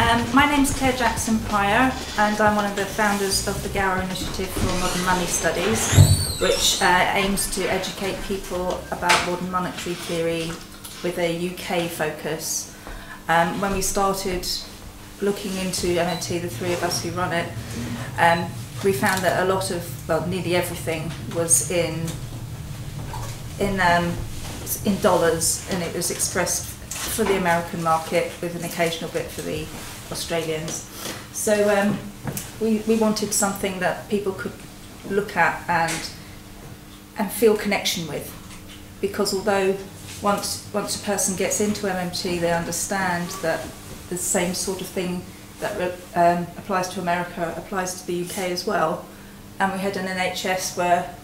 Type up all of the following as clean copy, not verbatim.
My name's Claire Jackson Pryor, and I'm one of the founders of the Gower Initiative for Modern Money Studies, which aims to educate people about modern monetary theory with a UK focus. When we started looking into MMT, the three of us who run it, we found that a lot of, well, nearly everything was in dollars, and it was expressed for the American market with an occasional bit for the Australians. So we wanted something that people could look at and feel connection with, because although once a person gets into MMT, they understand that the same sort of thing that applies to America applies to the UK as well. And we had an NHS where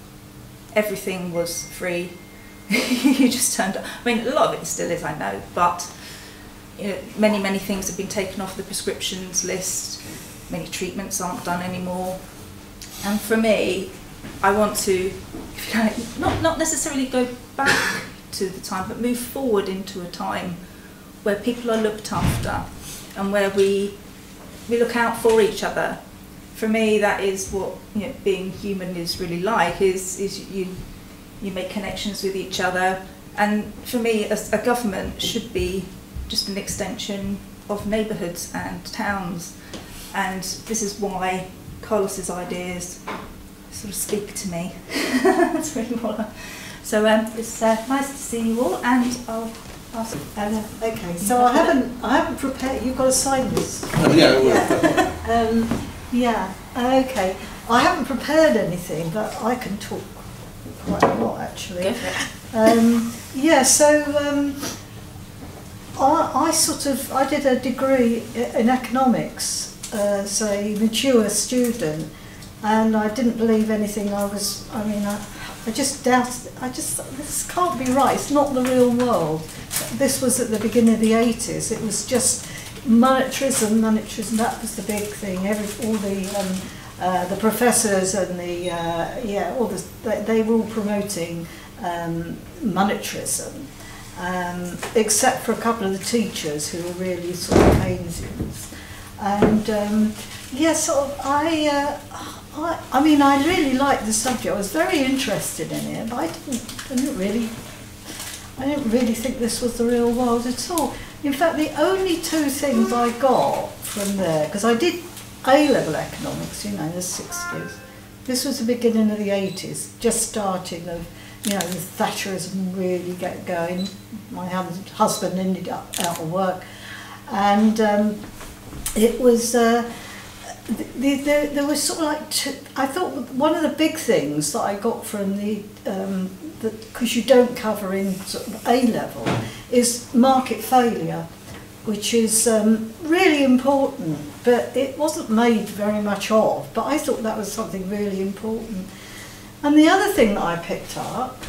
everything was free. You just turned up. I mean, a lot of it still is, I know, but you know, many things have been taken off the prescriptions list. Many treatments aren't done anymore. And for me, I want to, not necessarily go back to the time, but move forward into a time where people are looked after and where we look out for each other. For me, that is what, you know, being human is really like. Is you make connections with each other, and for me, a government should be just an extension of neighbourhoods and towns, and this is why Carlos's ideas sort of speak to me. That's really what so it's nice to see you all, and I'll ask. Okay, so I haven't prepared. You've got to sign this. Oh, yeah. Yeah. Okay. I haven't prepared anything, but I can talk quite a lot actually. Yeah. So I did a degree in economics as a mature student, and I didn't believe anything I just doubted. I just thought, this can't be right. It's not the real world. This was at the beginning of the 80s. It was just monetarism. That was the big thing. All the professors and they were all promoting monetarism, except for a couple of the teachers who were really sort of Keynesians. And I mean, I really liked the subject. I was very interested in it, but I didn't really think this was the real world at all. In fact, the only two things I got from there, because I did A-level economics, you know, in the 60s. This was the beginning of the 80s, just starting of, you know, the Thatcherism really get going. My husband ended up out of work, and it was. There was sort of like I thought one of the big things that I got from because you don't cover in sort of A-level is market failure, which is really important, but it wasn't made very much of. But I thought that was something really important. And the other thing that I picked up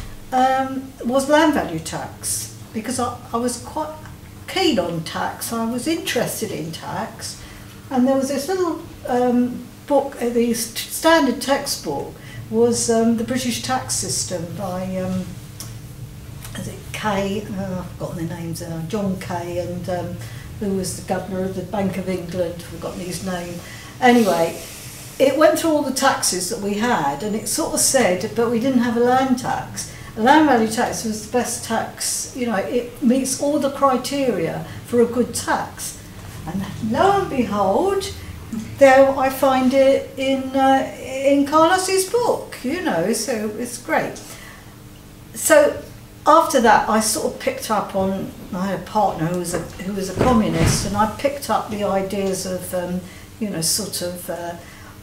was land value tax, because I was quite keen on tax. I was interested in tax, and there was this little book, the standard textbook was the British tax system by is it Kay? I've forgotten the names. John Kay, and who was the governor of the Bank of England. I've forgotten his name. Anyway, it went through all the taxes that we had, and it sort of said, but we didn't have a land tax. A land value tax was the best tax. You know, it meets all the criteria for a good tax. And lo and behold, there I find it in Carlos's book, you know, so it's great. So after that, I sort of picked up on, I had a partner who was a communist, and I picked up the ideas of, you know, sort of,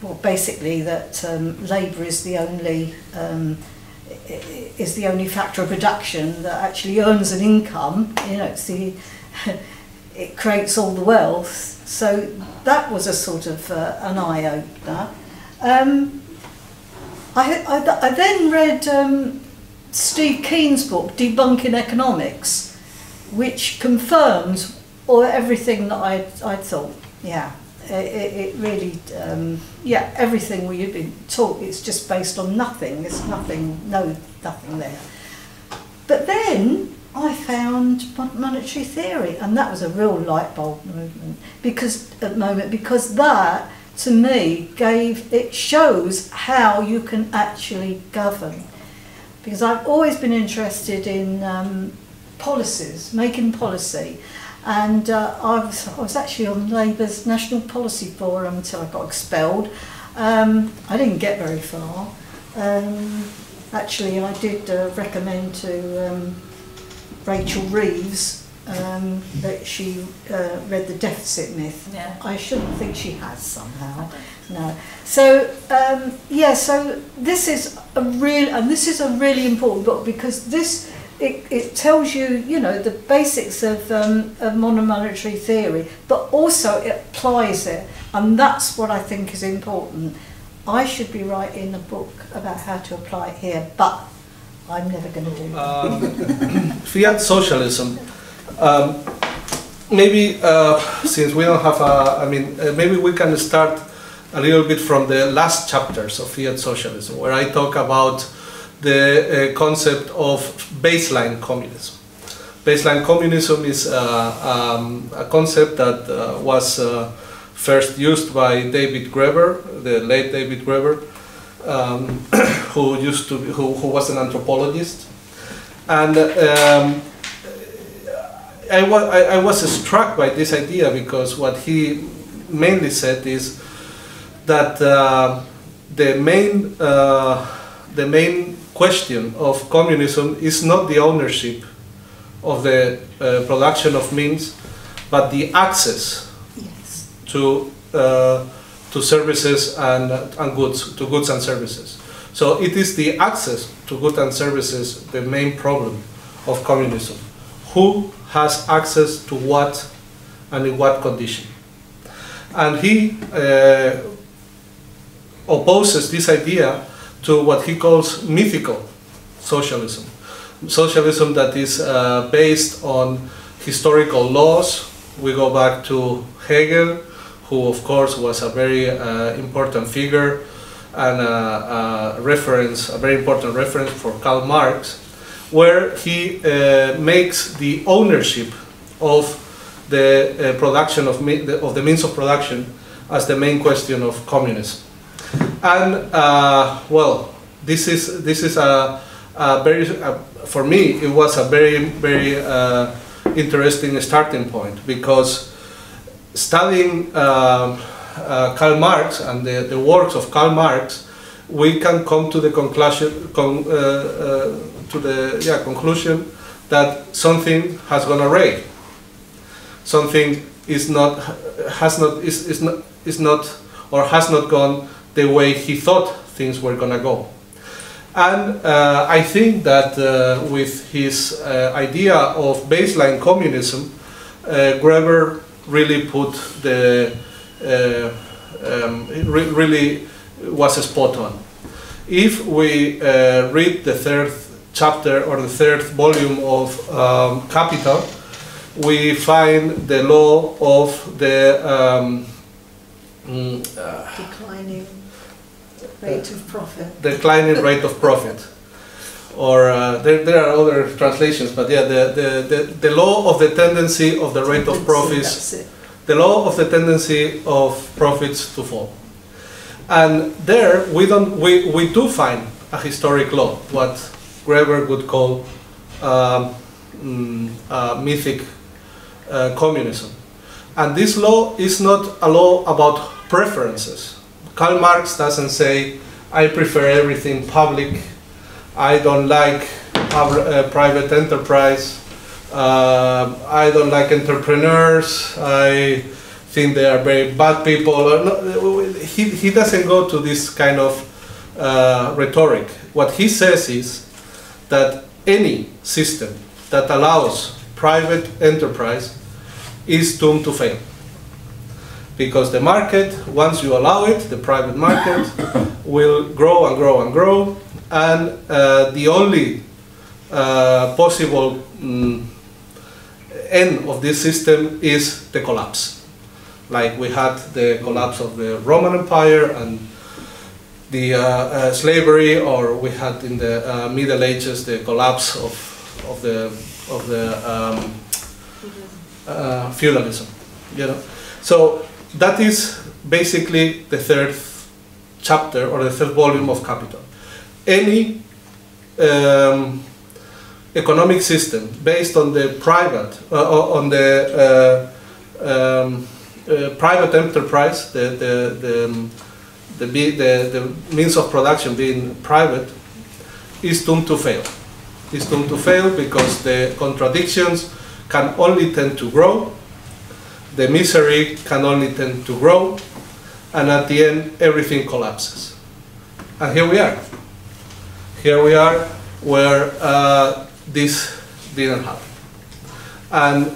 well, basically that labour is the only factor of production that actually earns an income. You know, it's it creates all the wealth. So that was a sort of an eye-opener. I then read Steve Keen's book, Debunking Economics, which confirmed everything that I thought. Yeah, it really, yeah, everything we've been taught, it's just based on nothing. There's nothing there. But then I found monetary theory, and that was a real light bulb movement because that to me shows how you can actually govern. Because I've always been interested in policies, making policy, and I was actually on Labour's National Policy Forum until I got expelled. I didn't get very far. Actually, I did recommend to Rachel Reeves that she read The Deficit Myth. Yeah. I shouldn't think she has somehow. No. So so this is a really important book because it tells you the basics of monetary theory, but also it applies it, and that's what I think is important. I should be writing a book about how to apply it here, but I'm never going to do that. Fiat socialism. Maybe since we don't have maybe we can start a little bit from the last chapters of Fiat socialism, where I talk about the concept of baseline communism. Baseline communism is a concept that was first used by David Graeber, the late David Graeber, who was an anthropologist, and I was struck by this idea because what he mainly said is that the main question of communism is not the ownership of the production of means, but the access to services and goods, to goods and services. So it is the access to goods and services the main problem of communism. Who has access to what and in what condition? And he opposes this idea to what he calls mythical socialism. Socialism that is based on historical laws. We go back to Hegel, who of course was a very important figure and a very important reference for Karl Marx, where he makes the ownership of the production of the means of production as the main question of communism. And well, this is a very for me it was a very interesting starting point, because studying Karl Marx and the works of Karl Marx, we can come to the conclusion that something has gone awry. Something has not gone the way he thought things were gonna go. And I think that with his idea of baseline communism, Graeber really put really was spot on. If we read the third chapter or the third volume of Capital, we find the law of the Declining rate of profit. Declining rate of profit. Or there are other translations, but yeah, the law of the tendency of the rate of profits, the law of the tendency of profits to fall. And there we do find a historic law, what Graeber would call mythic communism. And this law is not a law about preferences. Karl Marx doesn't say, I prefer everything public, I don't like private enterprise, I don't like entrepreneurs, I think they are very bad people. He doesn't go to this kind of rhetoric. What he says is that any system that allows private enterprise is doomed to fail. Because the market, once you allow it, the private market will grow and grow and grow, and the only possible end of this system is the collapse. Like we had the collapse of the Roman Empire and the slavery, or we had in the Middle Ages the collapse of feudalism. You know, so that is basically the third chapter or the third volume of Capital. Any economic system based on the private private enterprise, the means of production being private, is doomed to fail. Is doomed to fail because the contradictions can only tend to grow, the misery can only tend to grow, and at the end everything collapses. And here we are. Here we are where this didn't happen. And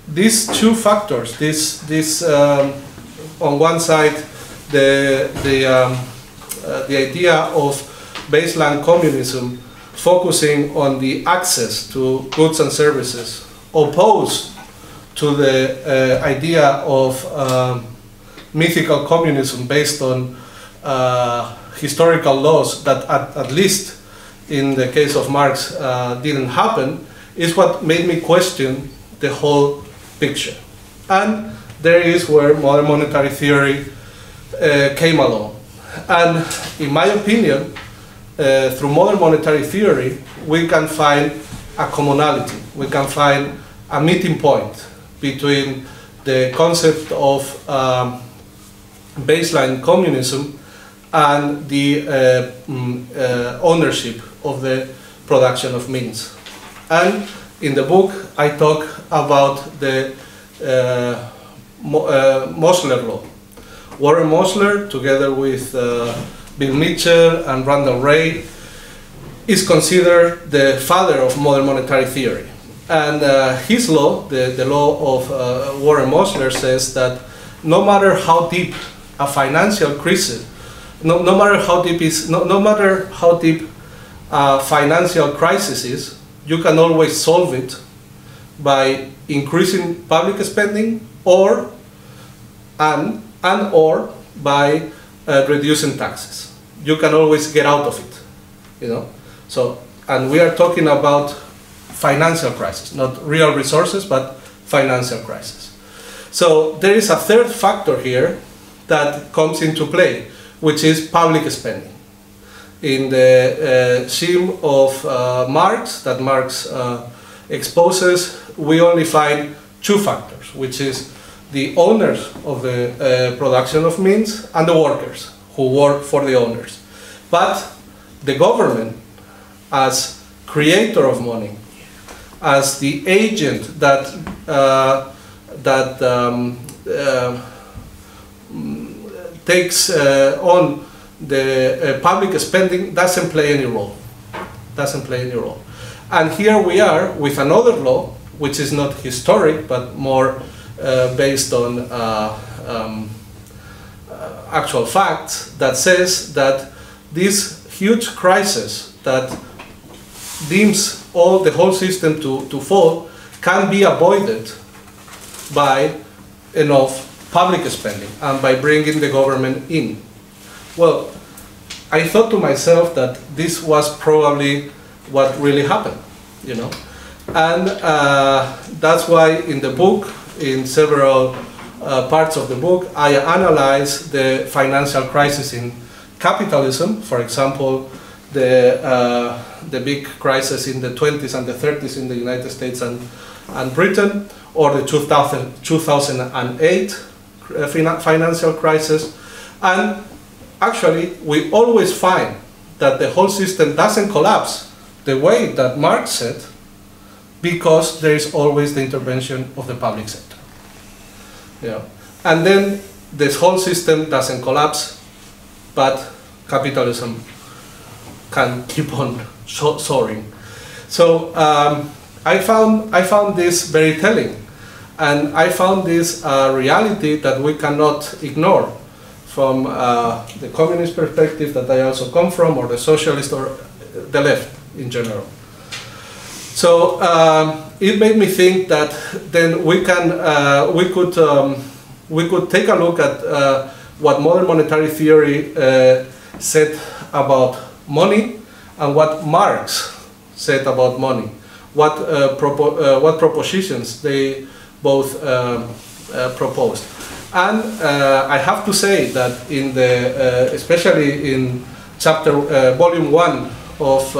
these two factors, on one side, the idea of baseline communism focusing on the access to goods and services, opposed to the idea of mythical communism based on historical laws that at least in the case of Marx didn't happen, is what made me question the whole picture. And there is where modern monetary theory came along. And in my opinion, through modern monetary theory, we can find a commonality. We can find a meeting point between the concept of baseline communism and the ownership of the production of means. And in the book, I talk about the Mosler law. Warren Mosler, together with Bill Mitchell and Randall Wray, is considered the father of modern monetary theory. And his law, the law of Warren Mosler, says that no matter how deep a financial crisis, no matter how deep a financial crisis is, you can always solve it by increasing public spending or by reducing taxes. You can always get out of it, you know. So, and we are talking about financial crisis, not real resources, but financial crisis. So there is a third factor here that comes into play, which is public spending. In the scheme of Marx, that Marx exposes, we only find two factors, which is the owners of the production of means and the workers who work for the owners. But the government, as creator of money, as the agent that takes on the public spending, doesn't play any role. Doesn't play any role. And here we are with another law, which is not historic, but more based on actual facts, that says that this huge crisis that deems the whole system to fall can be avoided by enough public spending and by bringing the government in. Well, I thought to myself that this was probably what really happened, you know. And that's why in the book, in several parts of the book, I analyze the financial crisis in capitalism. For example, the big crisis in the 20s and the 30s in the United States and Britain, or the 2008 financial crisis. And actually, we always find that the whole system doesn't collapse the way that Marx said, because there is always the intervention of the public sector. Yeah. And then this whole system doesn't collapse, but capitalism can keep on soaring. So I found this very telling, and I found this reality that we cannot ignore from the communist perspective that I also come from, or the socialist, or the left in general. So it made me think that then we could take a look at what modern monetary theory said about money and what Marx said about money, what propositions they both proposed. And I have to say that in the, especially in chapter volume 1 of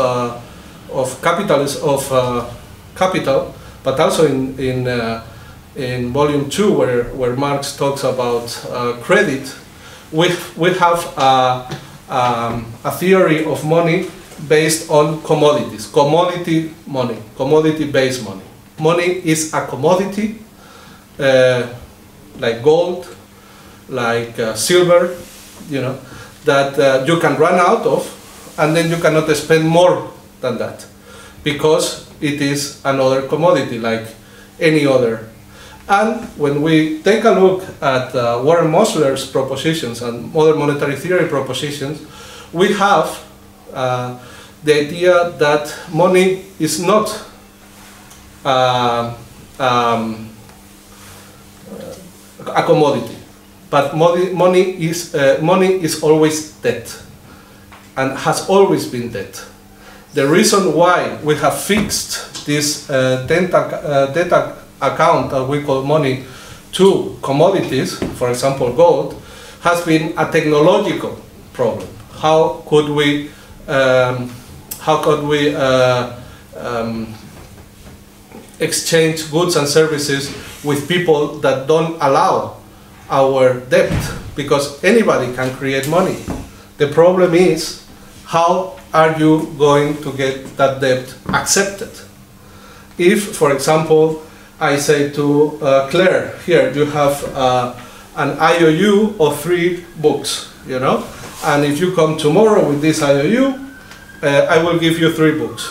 Capital, but also in volume 2 where Marx talks about credit, we have a theory of money based on commodities, commodity money, commodity-based money. Money is a commodity, like gold, like silver, you know, that you can run out of, and then you cannot spend more than that, because it is another commodity like any other. And when we take a look at Warren Mosler's propositions and modern monetary theory propositions, we have the idea that money is not a commodity, but money is always debt, and has always been debt. The reason why we have fixed this debt account that we call money to commodities, for example gold, has been a technological problem. How could we exchange goods and services with people that don't allow our debt? Because anybody can create money. The problem is, how are you going to get that debt accepted? If, for example, I say to Claire, here you have an IOU of 3 books, you know, and if you come tomorrow with this IOU, I will give you 3 books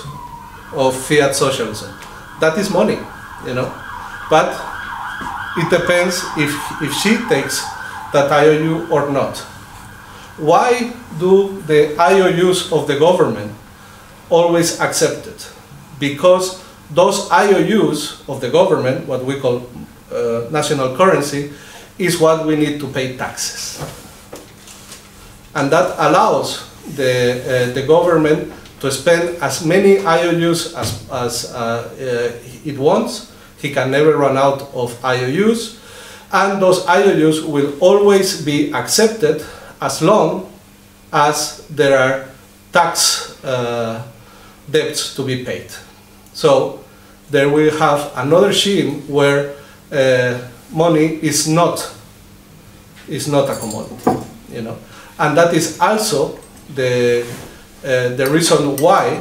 of fiat socialism. That is money, you know, but it depends if she takes that IOU or not. Why do the IOUs of the government always accept it? Because those IOUs of the government, what we call national currency, is what we need to pay taxes. And that allows the government to spend as many IOUs as it wants. He can never run out of IOUs, and those IOUs will always be accepted as long as there are tax debts to be paid. So there we have another scheme where money is not a commodity, you know, and that is also the reason why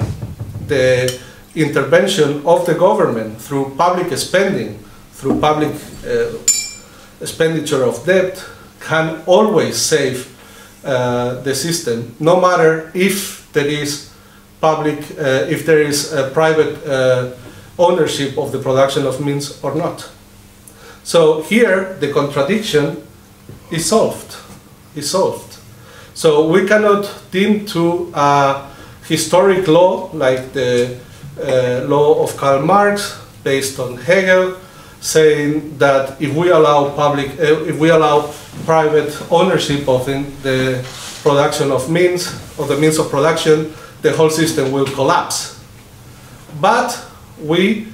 the intervention of the government through public spending, through public expenditure of debt, can always save the system, no matter if there is public, if there is a private ownership of the production of means or not. So here the contradiction is solved. So we cannot deem to a historic law like the law of Karl Marx, based on Hegel, saying that if we allow private ownership of the production of means, of the means of production, the whole system will collapse. But we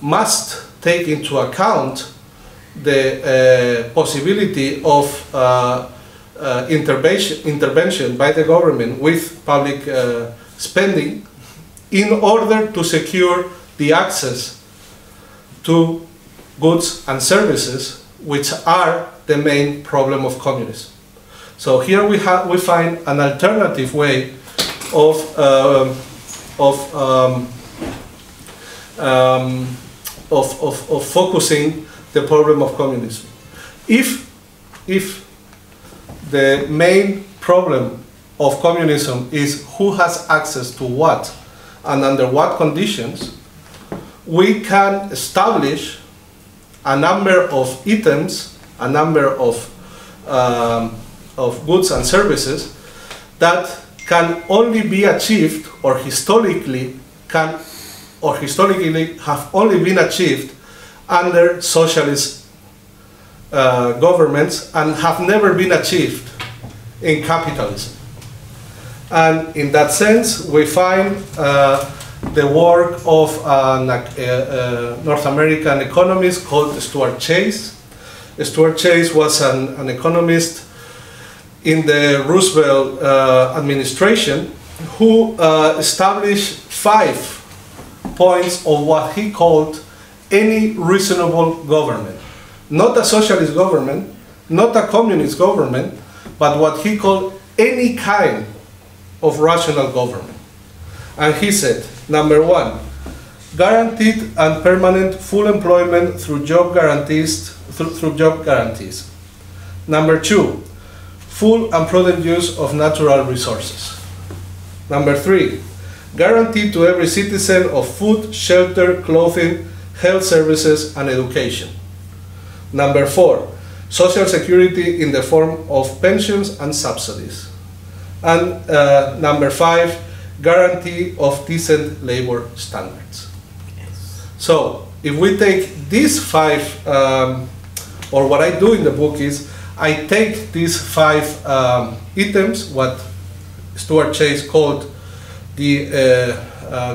must take into account the possibility of intervention by the government with public spending in order to secure the access to goods and services, which are the main problem of communism. So here we find an alternative way of focusing the problem of communism. If the main problem of communism is who has access to what and under what conditions, we can establish a number of items, a number of goods and services that can only be achieved, or historically have only been achieved under socialist governments and have never been achieved in capitalism. And in that sense, we find the work of a North American economist called Stuart Chase. Stuart Chase was an economist in the Roosevelt administration who established 5 points of what he called any reasonable government. Not a socialist government, not a communist government, but what he called any kind of rational government. And he said, number 1, guaranteed and permanent full employment through job guarantees. Number 2, full and prudent use of natural resources. Number 3, guaranteed to every citizen of food, shelter, clothing, health services, and education. Number 4, social security in the form of pensions and subsidies. And number 5, guarantee of decent labor standards. Yes. So, if we take these 5, or what I do in the book is, I take these 5 items, what Stuart Chase called the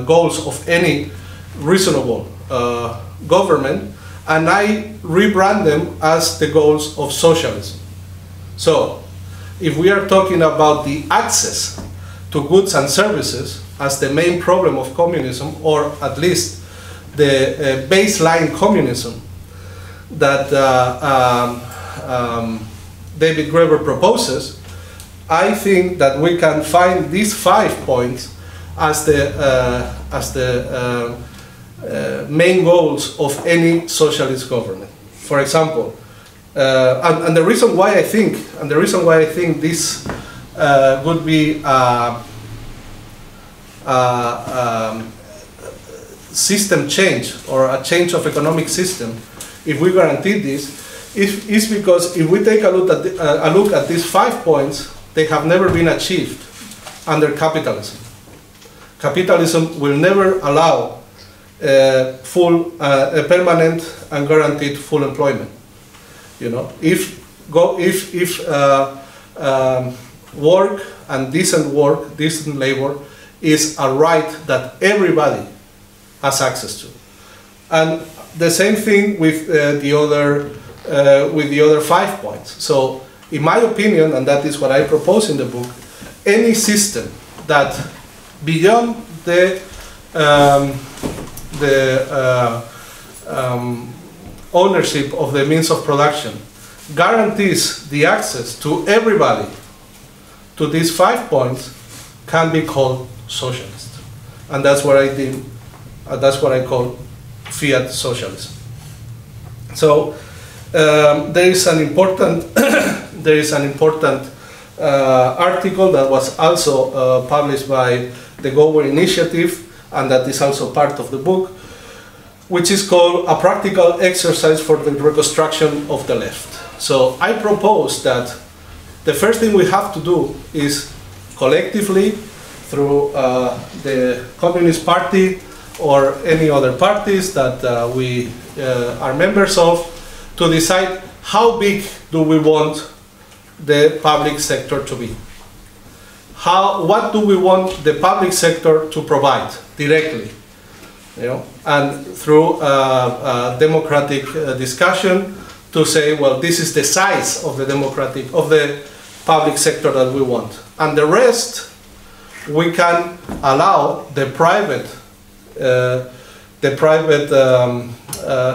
goals of any reasonable government, and I rebrand them as the goals of socialism. So, if we are talking about the access to goods and services as the main problem of communism, or at least the baseline communism that David Graeber proposes, I think that we can find these 5 points as the main goals of any socialist government. For example, and the reason why I think this would be system change, or a change of economic system, if we guarantee this, is because if we take a look at these 5 points, they have never been achieved under capitalism. Capitalism will never allow full, permanent and guaranteed full employment. You know, if work and decent labor is a right that everybody has access to, and the same thing with the other 5 points. So, in my opinion, and that is what I propose in the book, any system that beyond the ownership of the means of production guarantees the access to everybody to these 5 points can be called socialist. And that's what I did, that's what I call fiat socialism. So there is an important article that was also published by the Gower Initiative, and that is also part of the book, which is called A Practical Exercise for the Reconstruction of the Left. So I propose that the first thing we have to do is collectively, through the Communist Party or any other parties that we are members of, to decide how big do we want the public sector to be. What do we want the public sector to provide directly? You know, and through democratic discussion to say, well, this is the size of the public sector that we want, and the rest we can allow the private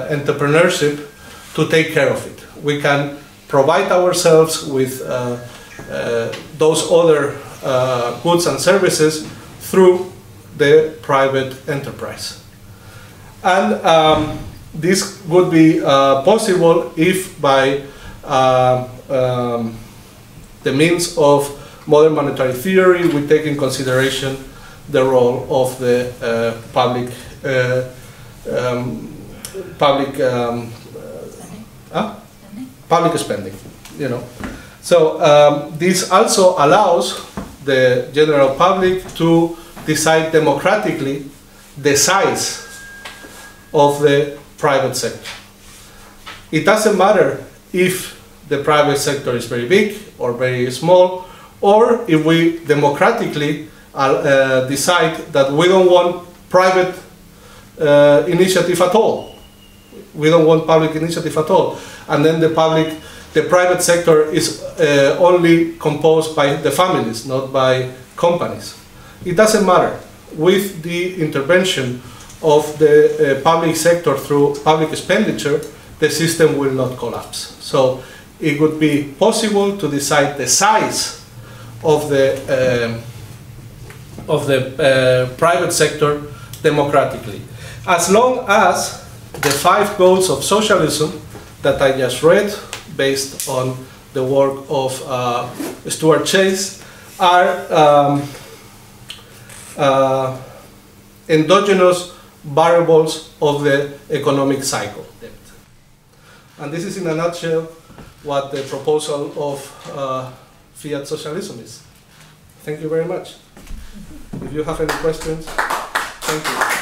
entrepreneurship to take care of it. We can provide ourselves with those other goods and services through the private enterprise. And this would be possible if by the means of modern monetary theory we take in consideration the role of the public spending, you know. So this also allows the general public to decide democratically the size of the private sector. It doesn't matter if the private sector is very big or very small, or if we democratically decide that we don't want private initiative at all. We don't want public initiative at all. And then the private sector is only composed by the families, not by companies. It doesn't matter. With the intervention of the public sector through public expenditure, the system will not collapse. So it would be possible to decide the size of the private sector democratically. As long as the 5 goals of socialism that I just read, based on the work of Stuart Chase, are endogenous variables of the economic cycle. And this is in a nutshell what the proposal of fiat socialism is. Thank you very much. If you have any questions, thank you.